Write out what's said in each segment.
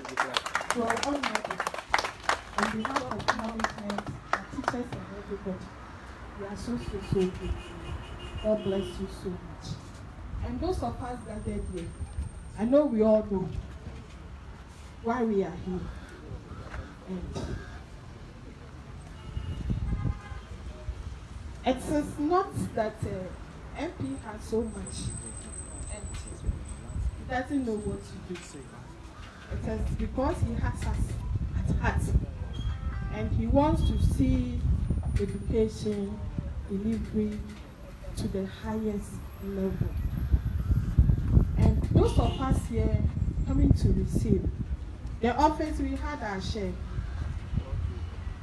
To our honorable, on behalf of management, our teachers and everybody, we are so grateful. God bless you so much. And those of us gathered here, I know we all know why we are here. And it is not that MP has so much and he doesn't know what to do. It is because he has us at heart and he wants to see education delivery to the highest level. And those of us here coming to receive, the office we had our share.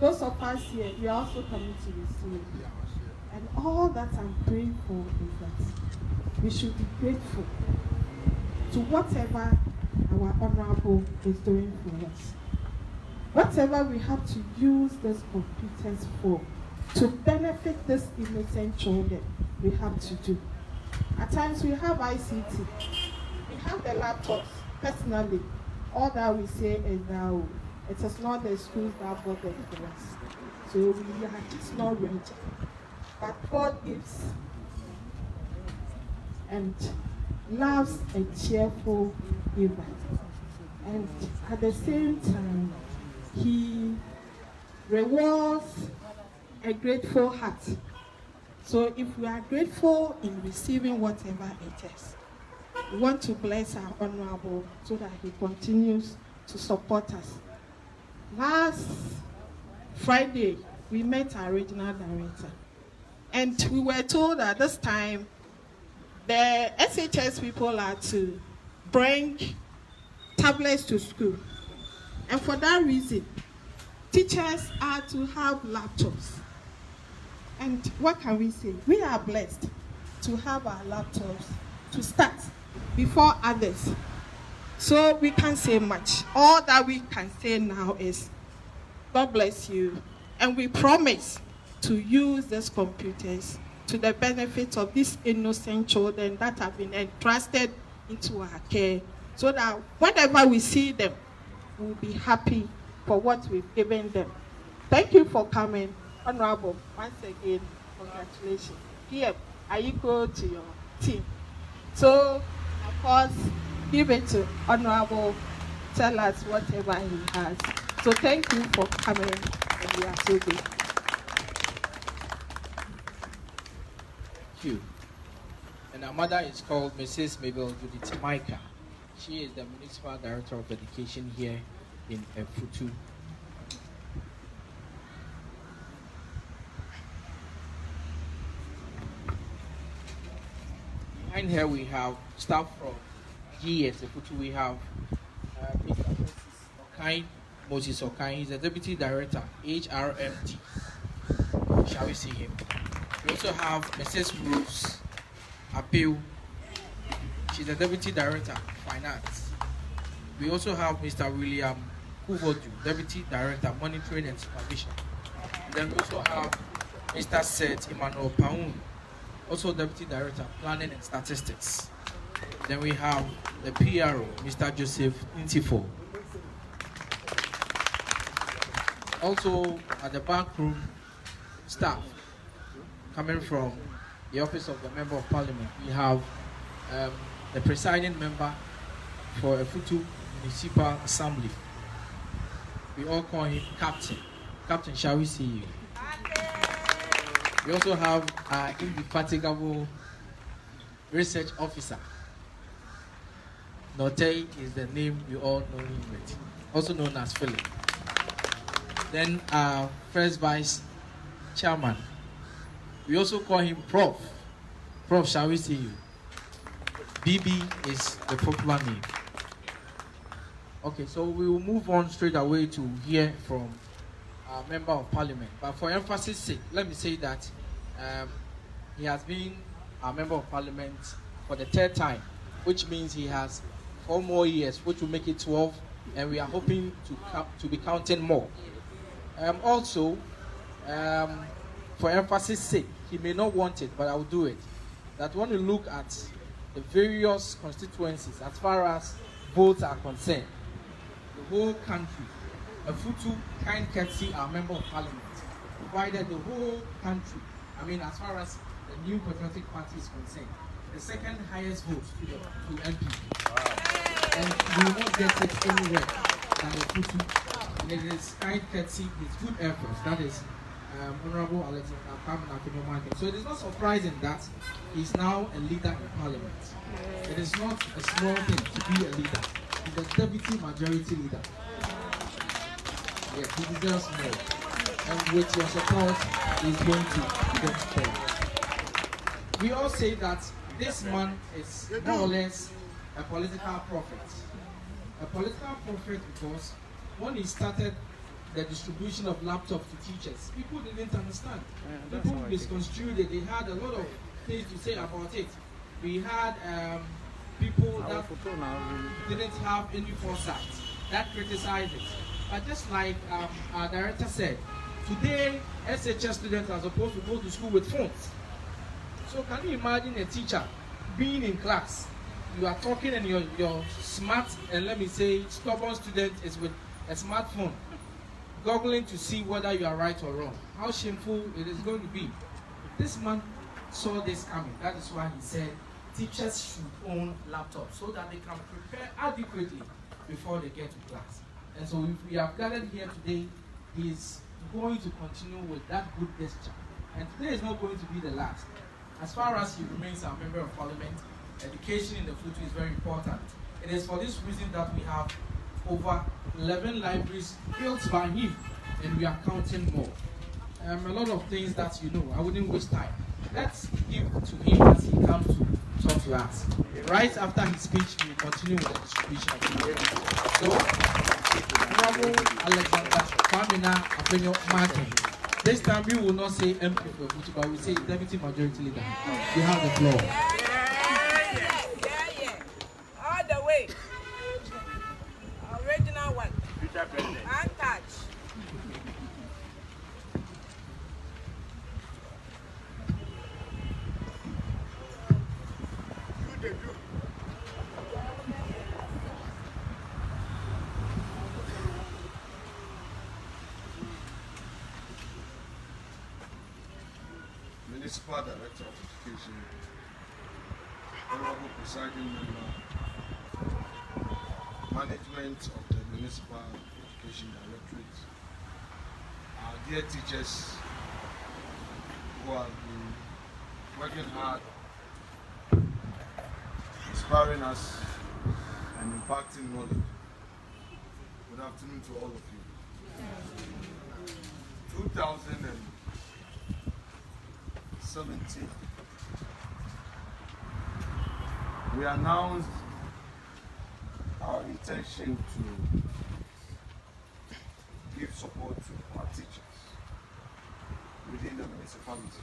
Those of us here, we are also coming to receive. And all that I'm praying for is that we should be grateful to whatever our honorable is doing for us. Whatever we have to use these computers for to benefit these innocent children, we have to do. At times we have ICT, we have the laptops. Personally, all that we say is now it is not the schools that bought them for us. So we are just not ready. But God gives and loves a cheerful giver. And at the same time, He rewards a grateful heart. So if we are grateful in receiving whatever it is, we want to bless our honorable so that he continues to support us. Last Friday, we met our regional director. And we were told at this time the SHS people are to bring tablets to school. And for that reason, teachers are to have laptops. And what can we say? We are blessed to have our laptops to start before others. So we can't say much. All that we can say now is, God bless you. And we promise to use these computers to the benefit of these innocent children that have been entrusted into our care, so that whenever we see them, we'll be happy for what we've given them. Thank you for coming. Honorable, once again, congratulations. Here, I equal to your team. So, of course, give it to Honorable, tell us whatever he has. So thank you for coming, and we are so grateful. Thank you. And our mother is called Mrs. Mabel Judith Micah. She is the Municipal Director of Education here in Effutu. Behind here we have staff from GS Effutu. We have Mr. Moses Okai. He's the Deputy Director, HRMT. Shall we see him? We also have Mrs. Rose Appeal. She's the Deputy Director, Finance. We also have Mr. William Kuvodu, Deputy Director, Monitoring and Supervision. And then we also have Mr. Seth Emmanuel Paun, also Deputy Director, Planning and Statistics. Then we have the PRO, Mr. Joseph Intifo. Also at the back room, staff coming from the Office of the Member of Parliament. We have the presiding member for Effutu Municipal Assembly. We all call him Captain. Captain, shall we see you? We also have our indefatigable research officer. Note is the name you all know him with, also known as Philip. Then our first vice chairman. We also call him Prof. Prof, shall we see you? BB is the popular name. Okay, so we will move on straight away to hear from our Member of Parliament. But for emphasis sake, let me say that he has been our Member of Parliament for the third time, which means he has 4 more years, which will make it 12, and we are hoping to be counting more. Also, for emphasis sake, he may not want it, but I will do it. That when you look at the various constituencies as far as votes are concerned, whole country. Effutu, kind courtesy, our member of parliament, provided the whole country, I mean, as far as the New Patriotic Party is concerned, the second highest vote to MP. And we will not get it anywhere than Effutu. And it is kind courtesy, it's good efforts. That is Honorable Alexander Afenyo-Markin. So it is not surprising that he's now a leader in parliament. It is not a small thing to be a leader. He's the deputy majority leader. Yeah, he deserves more. And with your support, he's going to get there. We all say that this man is more or less a political prophet. A political prophet because when he started the distribution of laptops to teachers, people didn't understand. People misconstrued it. They had a lot of things to say about it. We had people that didn't have any foresight that criticized it. But just like our director said, today SHS students are supposed to go to school with phones. So can you imagine a teacher being in class? You are talking and your smart and let me say stubborn student is with a smartphone, googling to see whether you are right or wrong. How shameful it is going to be. This man saw this coming. That is why he said teachers should own laptops so that they can prepare adequately before they get to class. And so if we have gathered here today, he is going to continue with that good gesture. And today is not going to be the last. As far as he remains our member of parliament, education in the future is very important. It is for this reason that we have over 11 libraries built by him, and we are counting more. A lot of things that you know, I wouldn't waste time. Let's give to him as he comes to talk to us. Right after his speech, we will continue with the distribution of the So, Honorable Alexander Afenyo-Markin. This time we will not say MP for Effutu, but we will say Deputy Majority Leader. You have the floor. Yeah. All the way. Original one. Future President. Untouched. Municipal Director of Education, Honorable Presiding Member, Management of the Municipal Education Directorate, our dear teachers who have been working hard, inspiring us and impacting knowledge. Good afternoon to all of you. 2017, we announced our intention to give support to our teachers within the municipality.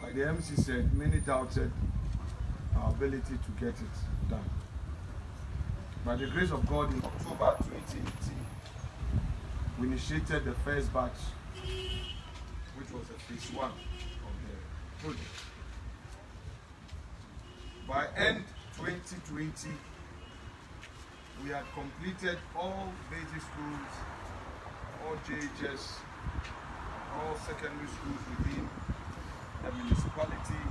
Like the MC said, many doubted our ability to get it done. By the grace of God, in October 2018, we initiated the first batch, which was the phase 1 of the project. By end 2020, we had completed all basic schools, all JHS, all secondary schools within the municipality,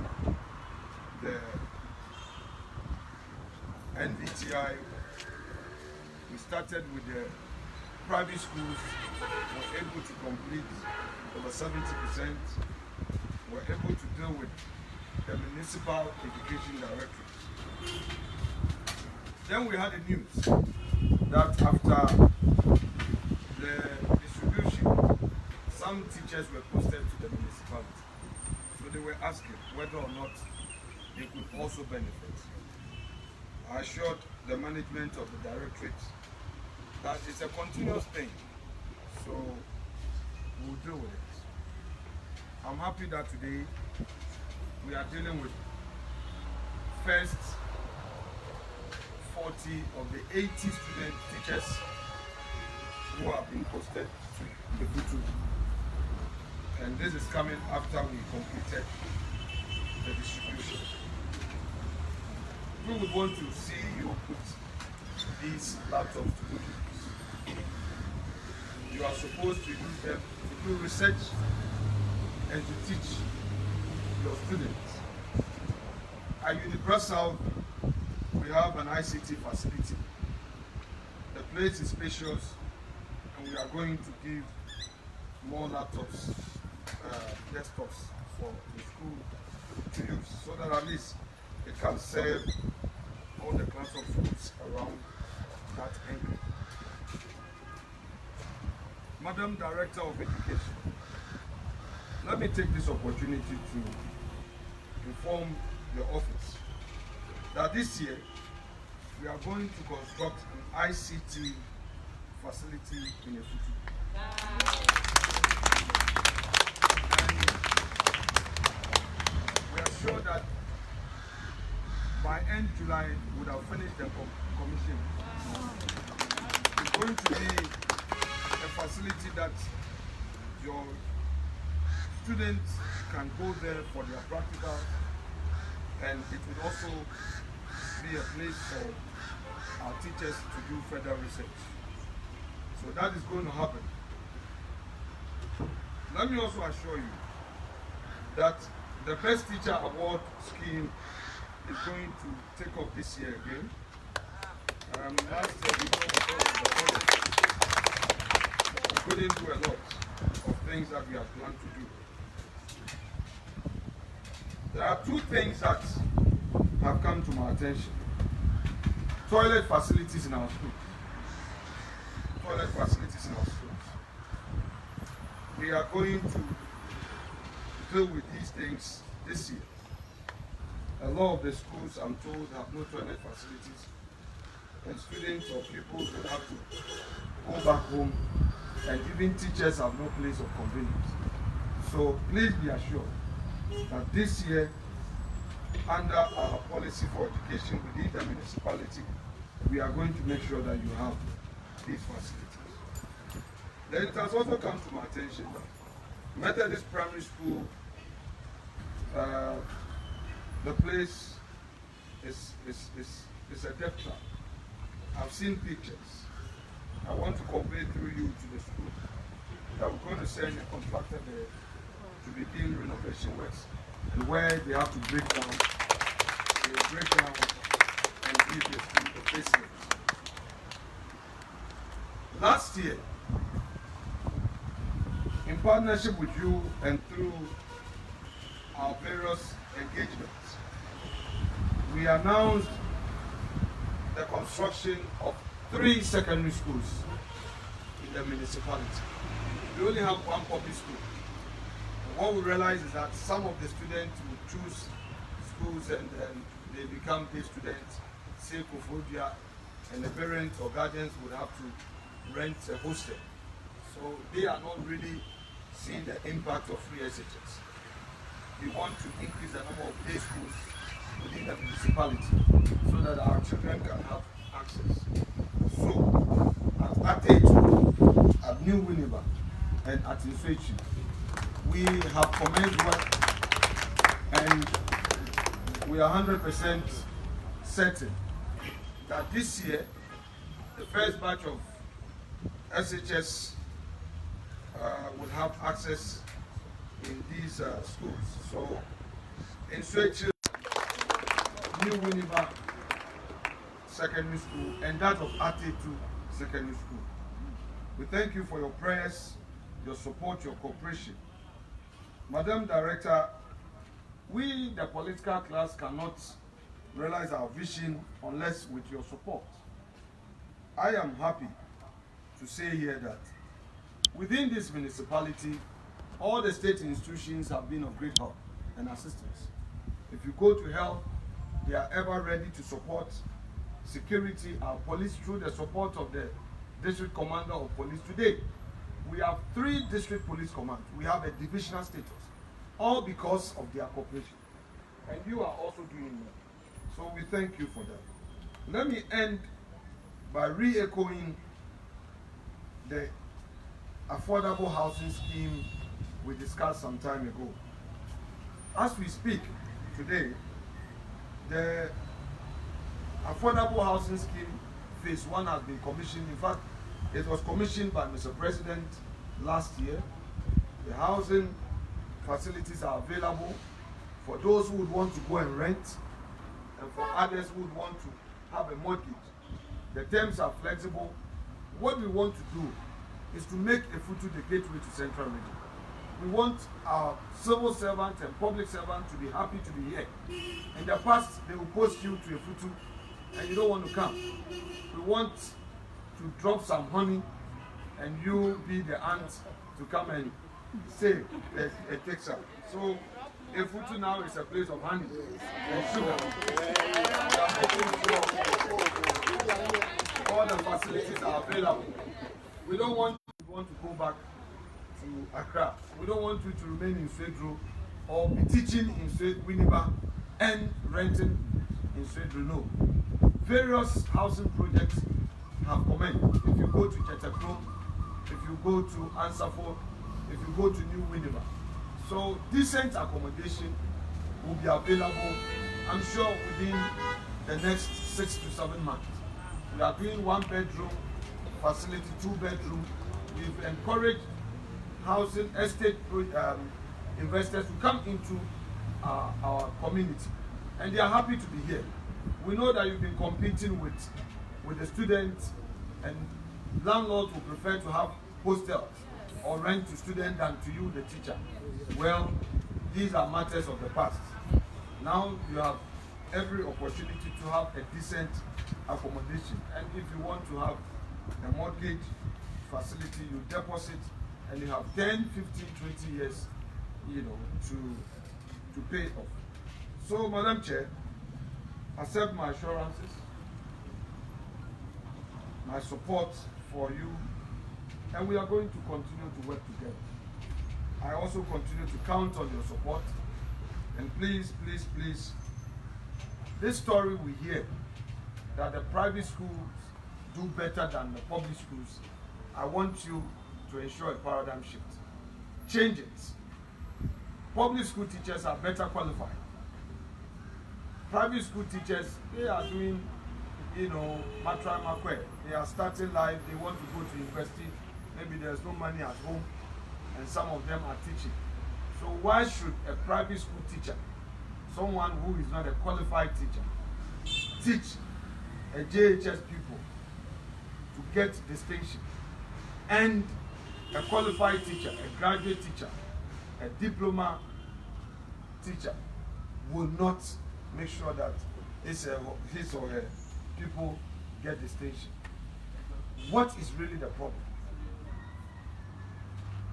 the NVTI. We started with the private schools, were able to complete over 70%. Were able to deal with the Municipal Education Directorate. Then we had the news that after the distribution, some teachers were posted to the municipality. So they were asking whether or not they could also benefit. I assured the management of the directorate that it's a continuous thing, so we'll deal with it. I'm happy that today we are dealing with first 40 of the 80 student teachers who have been posted to Effutu. And this is coming after we completed the distribution. We would want to see you put these laptops to do things. You are supposed to use them to do research and to teach your students. At Universal, we have an ICT facility. The place is spacious, and we are going to give more laptops, desktops for the school to use, so that at least it can serve all the class of schools around that angle. Madam Director of Education, let me take this opportunity to inform your office that this year we are going to construct an ICT facility in Effutu. And we are sure that by end July we would have finished the commission. It's going to be a facility that your students can go there for their practicals, and it will also be a place for our teachers to do further research. So that is going to happen. Let me also assure you that the Best Teacher Award scheme is going to take off this year again. Last year, because of the project, we couldn't do a lot of things that we had planned to do. There are two things that have come to my attention. Toilet facilities in our schools. Toilet facilities in our schools. We are going to deal with these things this year. A lot of the schools, I'm told, have no toilet facilities, and students or pupils will have to go back home, and even teachers have no place of convenience. So please be assured that this year, under our policy for education within the municipality, we are going to make sure that you have these facilities. Then it has also come to my attention that Methodist Primary School, the place is a death trap. I've seen pictures. I want to convey through you to the school that we're going to send a contractor there to begin renovation works, and where they have to break down, they will break down and give the school a facelift. Last year, in partnership with you and through our various engagements, we announced the construction of 3 secondary schools in the municipality. We only have 1 public school. And what we realize is that some of the students will choose schools and they become day students, say Kofodia, and the parents or guardians would have to rent a hostel. So they are not really seeing the impact of free SHS. We want to increase the number of day schools within the municipality so that our children can have access. So, at Effutu, at New Winneba, and at Effutu, we have commenced work, and we are 100% certain that this year, the first batch of SHS will have access in these schools. So, in Effutu, New Winneba Secondary School, and that of Effutu Secondary School. We thank you for your prayers, your support, your cooperation. Madam Director, we, the political class, cannot realize our vision unless with your support. I am happy to say here that within this municipality, all the state institutions have been of great help and assistance. If you go to health, they are ever ready to support security, our police, through the support of the district commander of police. Today, we have 3 district police commands. We have a divisional status, all because of their cooperation. And you are also doing that. So we thank you for that. Let me end by re-echoing the affordable housing scheme we discussed some time ago. As we speak today, the affordable housing scheme phase one has been commissioned. In fact, it was commissioned by Mr. President last year. The housing facilities are available for those who would want to go and rent, and for others who would want to have a mortgage. The terms are flexible. What we want to do is to make Effutu the gateway to Central Region. We want our civil servants and public servants to be happy to be here. In the past, they will post you to Effutu and you don't want to come. We want to drop some honey and you be the ant to come and say a texture. So Effutu now is a place of honey and sugar. All the facilities are available. We don't want to go back to Accra. We don't want you to remain in Swedru or be teaching in Winneba and renting in Swedru. No. Various housing projects have commenced. If you go to Chetekro, if you go to Ansafo, if you go to New Winneba. So decent accommodation will be available, I'm sure, within the next 6 to 7 months. We are doing 1-bedroom facility, 2-bedroom. We've encouraged housing estate investors to come into our community, and they are happy to be here. We know that you've been competing with the students, and landlords will prefer to have hostels or rent to students than to you, the teacher. Well, these are matters of the past. Now you have every opportunity to have a decent accommodation, and if you want to have a mortgage facility, you deposit and you have 10, 15, 20 years, to pay off. So, Madam Chair, accept my assurances, my support for you, and we are going to continue to work together. I also continue to count on your support, and please, please, please, this story we hear that the private schools do better than the public schools, I want you to ensure a paradigm shift. Change it. Public school teachers are better qualified. Private school teachers, they are doing, matra makwe. They are starting life, they want to go to university, maybe there's no money at home, and some of them are teaching. So why should a private school teacher, someone who is not a qualified teacher, teach a JHS pupil to get distinction, and a qualified teacher, a graduate teacher, a diploma teacher will not make sure that his or her people get distinction? What is really the problem?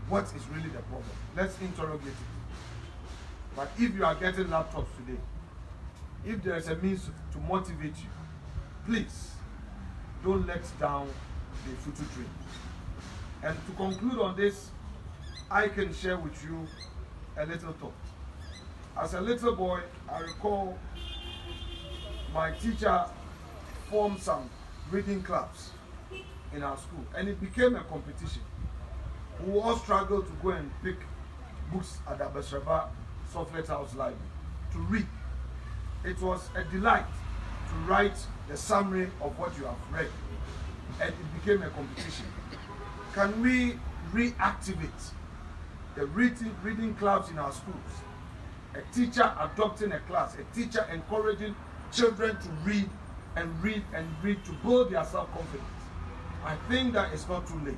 What is really the problem? Let's interrogate it. But if you are getting laptops today, if there is a means to motivate you, please don't let down the Effutu dream. And to conclude on this, I can share with you a little thought. As a little boy, I recall my teacher formed some reading clubs in our school, and it became a competition. We all struggled to go and pick books at the Abasraba Softlet House Library to read. It was a delight to write the summary of what you have read, and it became a competition. Can we reactivate the reading clubs in our schools? A teacher adopting a class, a teacher encouraging children to read and read and read to build their self-confidence. I think that it's not too late.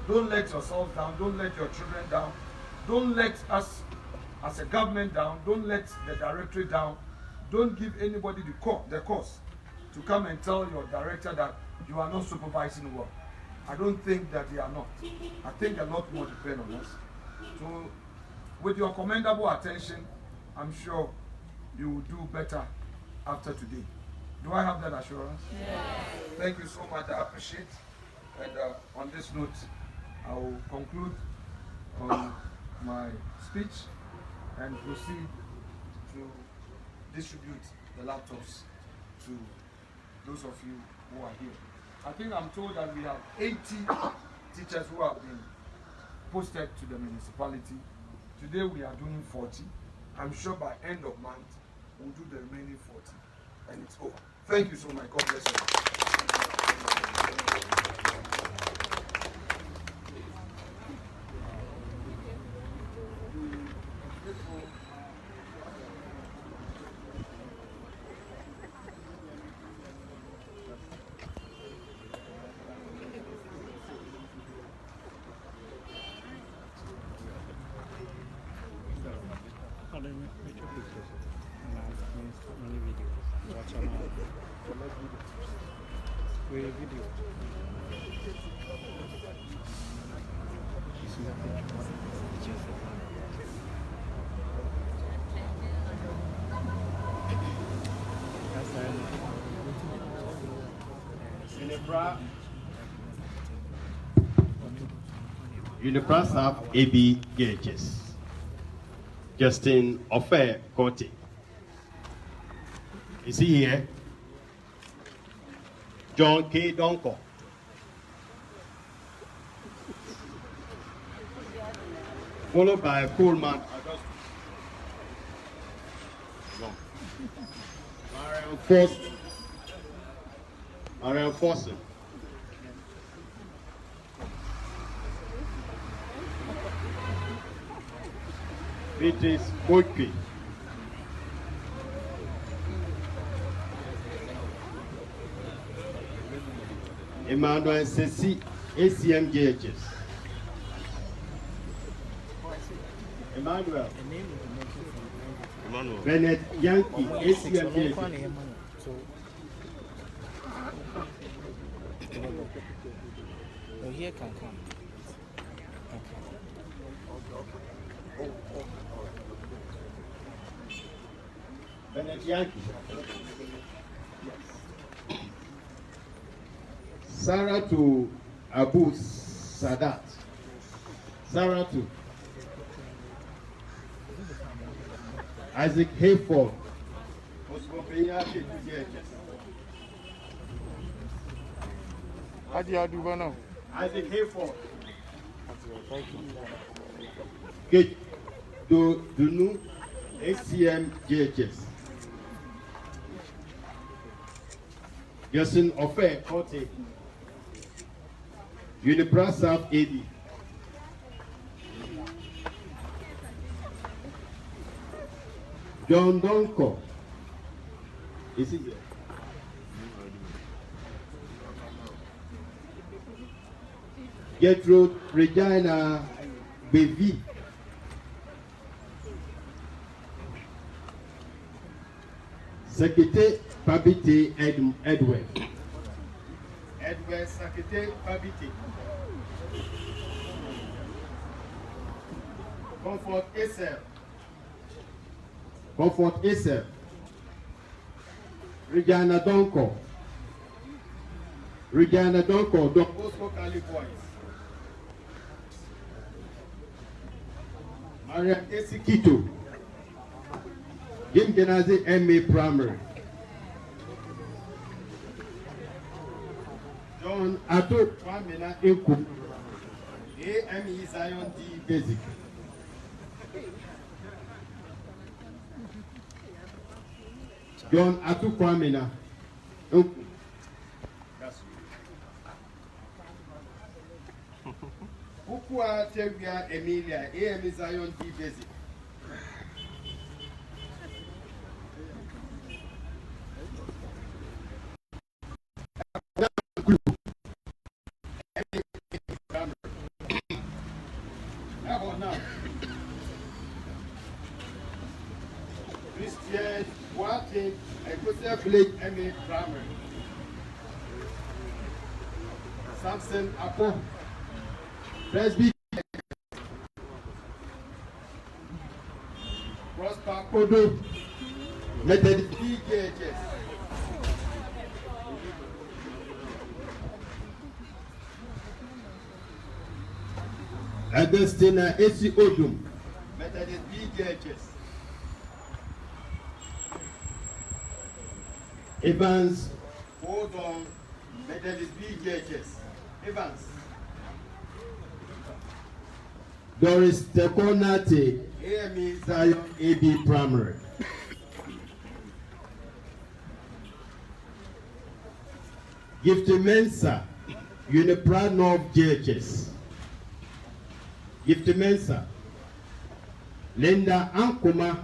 Don't let yourself down, don't let your children down, don't let us as a government down, don't let the directorate down, don't give anybody the cause to come and tell your director that you are not supervising well. I don't think that they are not. I think a lot more depend on us. So with your commendable attention, I'm sure you will do better after today. Do I have that assurance? Yes. Thank you so much. I appreciate. And on this note, I will conclude on my speech and proceed to distribute the laptops to those of you who are here. I think I'm told that we have 80 teachers who have been posted to the municipality. Today we are doing 40. I'm sure by end of month we'll do the remaining 40 and it's over. Thank you so much. God bless you. Unipras have AB gauges. Justin Afenyo-Markin. Is he here? John K. Donko. Followed by Coleman Augustus. Marian Fossen. Beatrice Moikwe. Emmanuel Sesi, ACM GHS. Emmanuel. Bennett Yankee, ACM GHS. Here can come. Bennett Yankee. Sarah to Abu Sadat. Sarah to Isaac Hayford. How do you do now? Isaac Hayford. Kate Dunu, ACM GHS. Justin Afenyo-Markin, Unipras South AD. John Donko. Is he here? Gertrude Regina Bevi. Secretary Pabite Edward. Edward Secretary Pabite. Comfort Esel. Comfort Esel. Regina Donko. Regina Donko. Don Bosco Cali Boys. Maria Esikito. Jim Genazi MA Primary. John Ato Kwamena Eku. AME Zion D Basic. John Ato Kwamena Eku. Ukua Tevia Emilia AME Zion D Basic. Christian Watkins, Ecosia Village MA Primary. Samson Apo, Presby, Prosper Kodo, Method PKHS. Augustina AC Odum, Methodist BJHS. Evans, hold on, Methodist BJHS. Evans. Doris Tekonate, AME Zion AB Primary. Gifty Mensa, Unipra North JHS. Gifty Mensa, Linda Ankuma,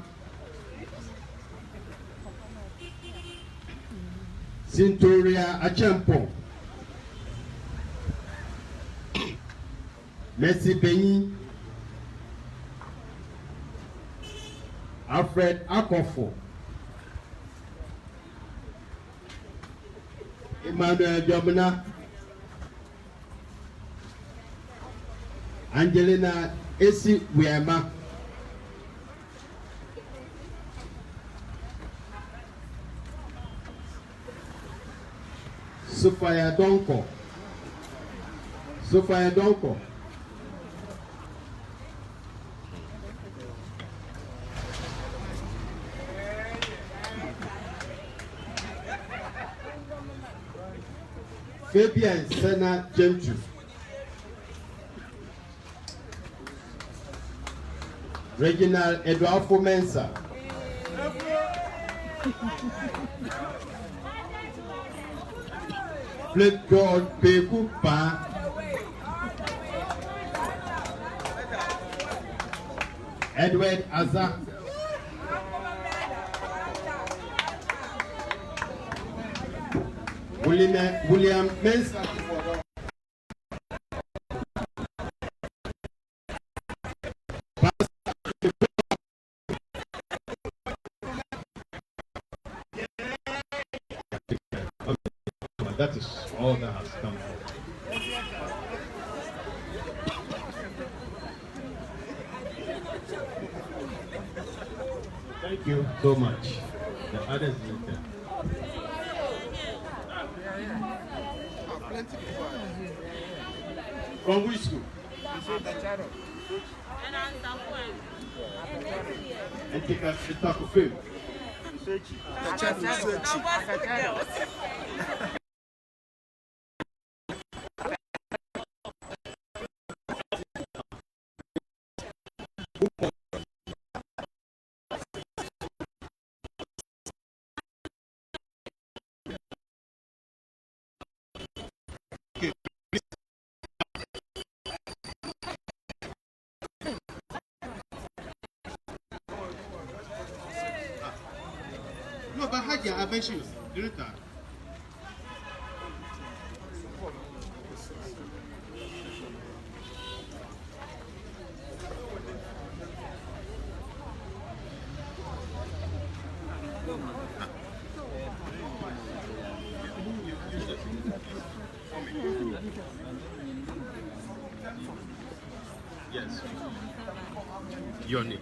Cintoria Achempo, Mercy Benny, Alfred Akofo, Emmanuel Jobna, Angelina Esi Wiema, Sophia Donko, Fabian Sena Gentu, Reginald Eduardo Mensa, Flip God Peku Pa, Edward Azak, William Mensa, that is all that has come forward. Thank you so much. The others need them. From which school? And take a talk of film. No, but Hagia, I bet you. Director. Yes. Your name.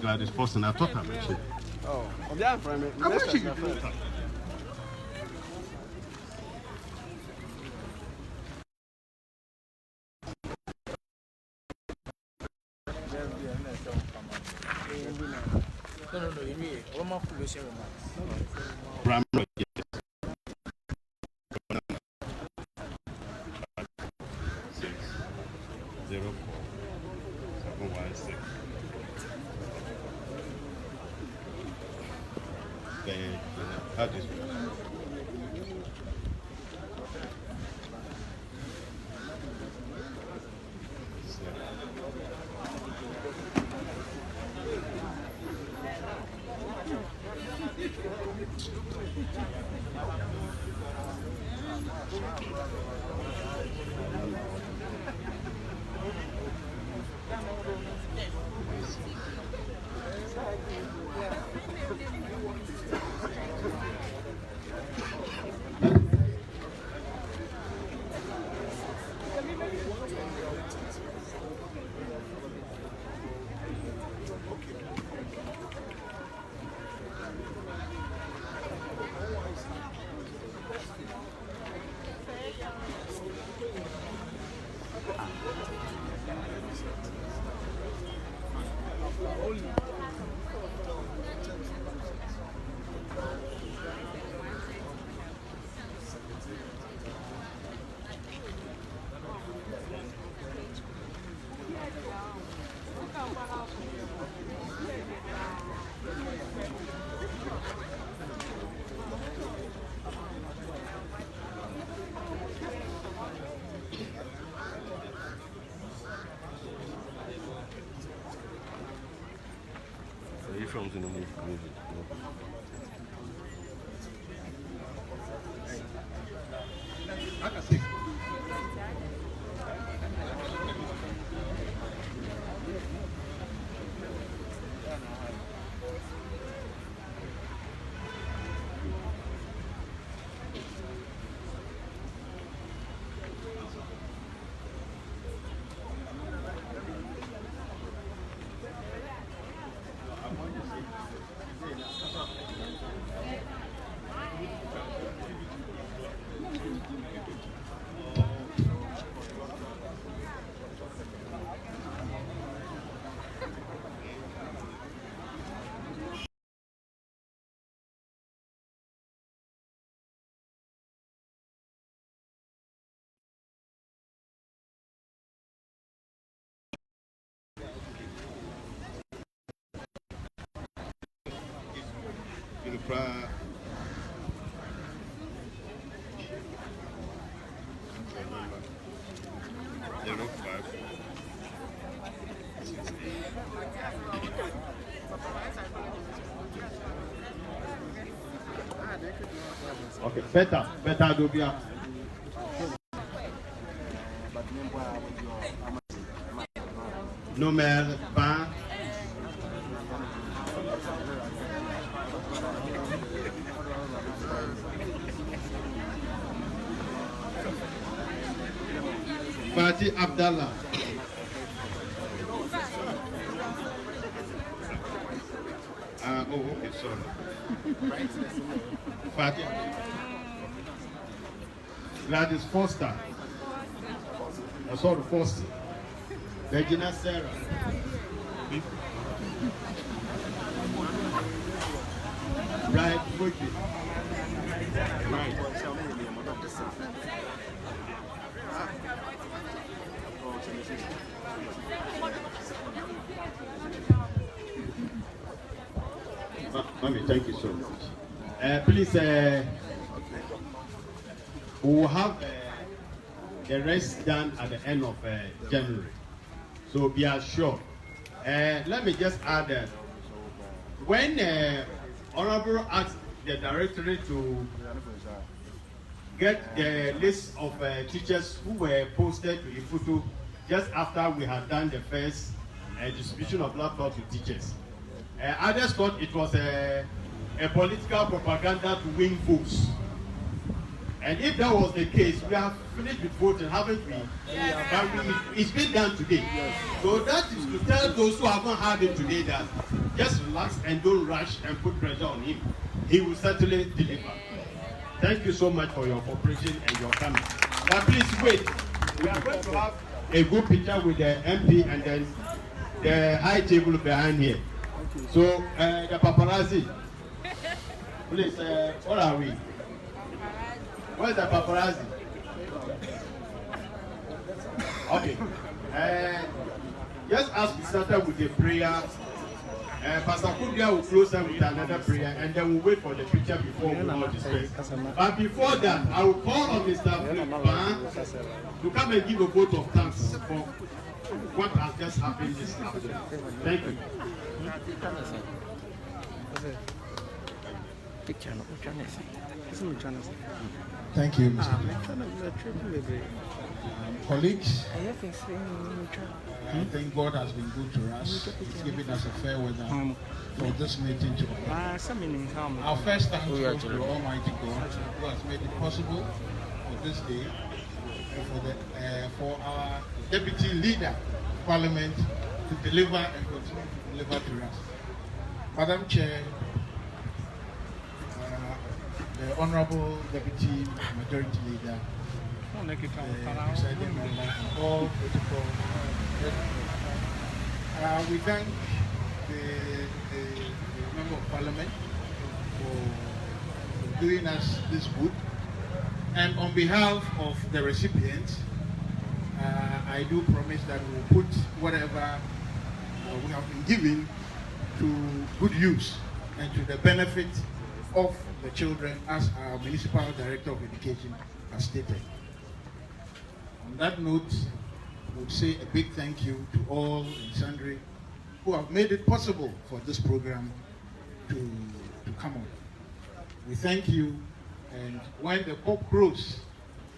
Gladys Forson, I thought I mentioned it. Oh, yeah, friend. I wish you could do it. No, you mean, one more foolish remarks. Primary, yes. 716. Then how this work? Films in the movie. I can see. Okay, better Dobia. Number 20. Fatih Abdallah. Okay, sorry. Fatih. Gladys Foster. Sorry, Foster. Regina Sarah. Brian Wiki. Right. Mommy, thank you so much. Please, we will have the rest done at the end of January. So be assured. Let me just add that when Honorable asked the directorate to get the list of teachers who were posted to Effutu just after we had done the first distribution of laptops to teachers. Others thought it was a political propaganda to win votes. And if that was the case, we have finished with voting, haven't we? Yes. But it's been done today. Yes. So that is to tell those who haven't heard it today that just relax and don't rush and put pressure on him. He will certainly deliver. Thank you so much for your cooperation and your coming. But please wait. We are going to have a good picture with the MP and then the high table behind here. So the paparazzi, please, where are we? Where's the paparazzi? Okay. Just as we started with the prayer, Pastor Kudia will close up with another prayer and then we'll wait for the picture before we all disperse. But before that, I will call on Mr. Ban to come and give a vote of thanks for what has just happened this afternoon. Thank you. Thank you, Mr. Colleagues, I think God has been good to us. He's given us a fair weather for this meeting to occur. Our first thanks goes to Almighty God who has made it possible for this day for our Deputy Leader of Parliament to deliver and continue to deliver to us. Madam Chair, the Honorable Deputy Majority Leader, presiding ruler, all protocol. We thank the Member of Parliament for doing us this good. And on behalf of the recipients, I do promise that we will put whatever we have been given to good use and to the benefit of the children, as our Municipal Director of Education has stated. On that note, I would say a big thank you to all and sundry who have made it possible for this program to come on. We thank you, and when the cock crows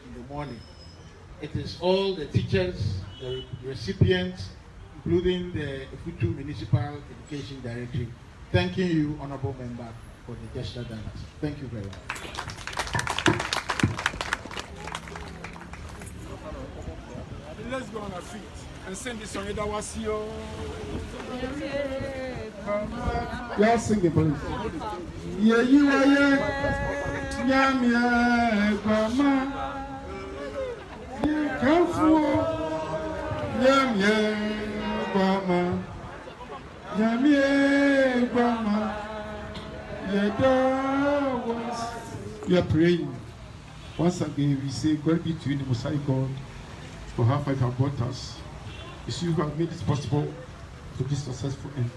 in the morning, it is all the teachers, the recipients, including the Effutu Municipal Education Directory, thanking you, Honorable Member, for the gesture done. Thank you very much. Let's go on our feet and sing this song that was here. Y'all sing it, please. Yeah, you are yam, yeah, grandma. Yeah, come for yam, yeah, grandma. Yam, yeah, grandma. Yeah, we are praying. Once again, we say, glory be to you, the Most High God, for how far you have brought us. It's you who have made it possible to be successful end.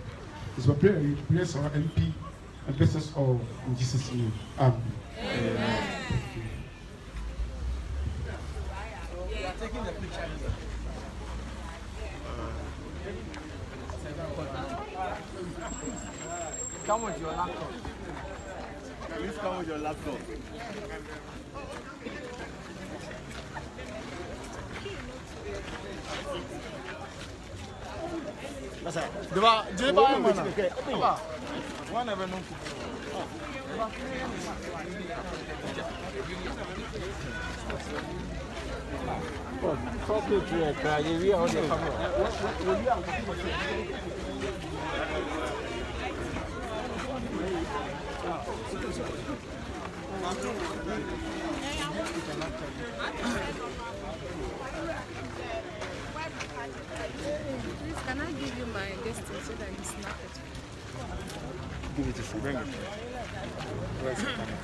It's my prayer you bless our MP and bless us all in Jesus' name. Amen. Amen. We are taking the picture. Come with your laptop. Please come with your laptop. Please, can I give you my distance so that you snap it? Give it to you. Bring it. Where's the camera?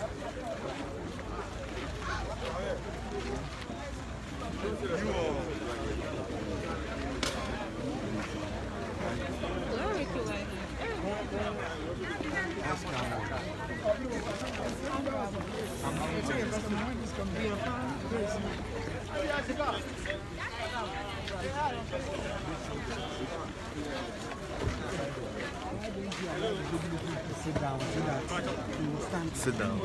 Sit down so that you will stand. Sit down.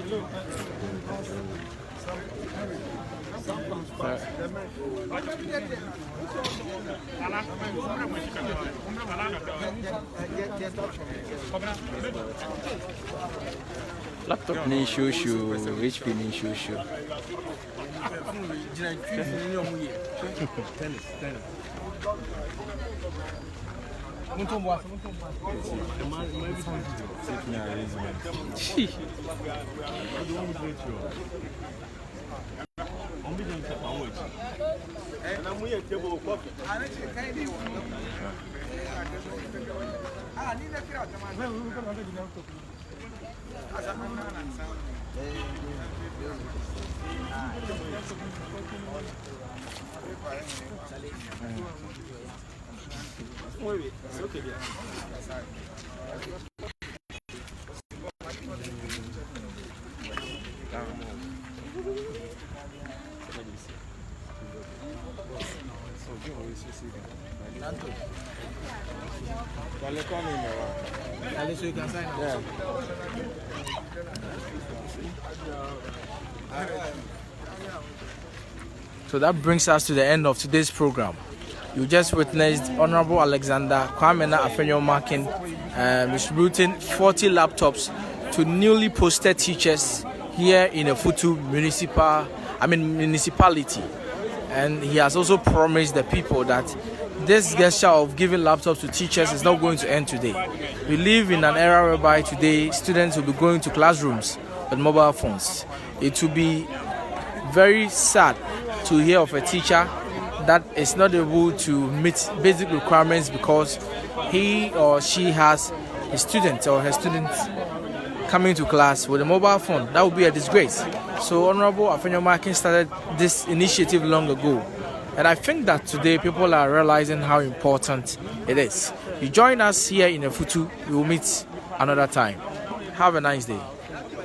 Laptop ni shushu, HP ni shushu. Tennis. So you can sign out. Yeah. So that brings us to the end of today's program. You just witnessed Honorable Alexander Afenyo-Markin distributing 40 laptops to newly posted teachers here in Effutu municipality. And he has also promised the people that this gesture of giving laptops to teachers is not going to end today. We live in an era whereby today students will be going to classrooms with mobile phones. It will be very sad to hear of a teacher that is not able to meet basic requirements because he or she has a student or her students coming to class with a mobile phone. That would be a disgrace. So Honorable Afenyo-Markin started this initiative long ago. And I think that today people are realizing how important it is. You join us here in Effutu. We will meet another time. Have a nice day.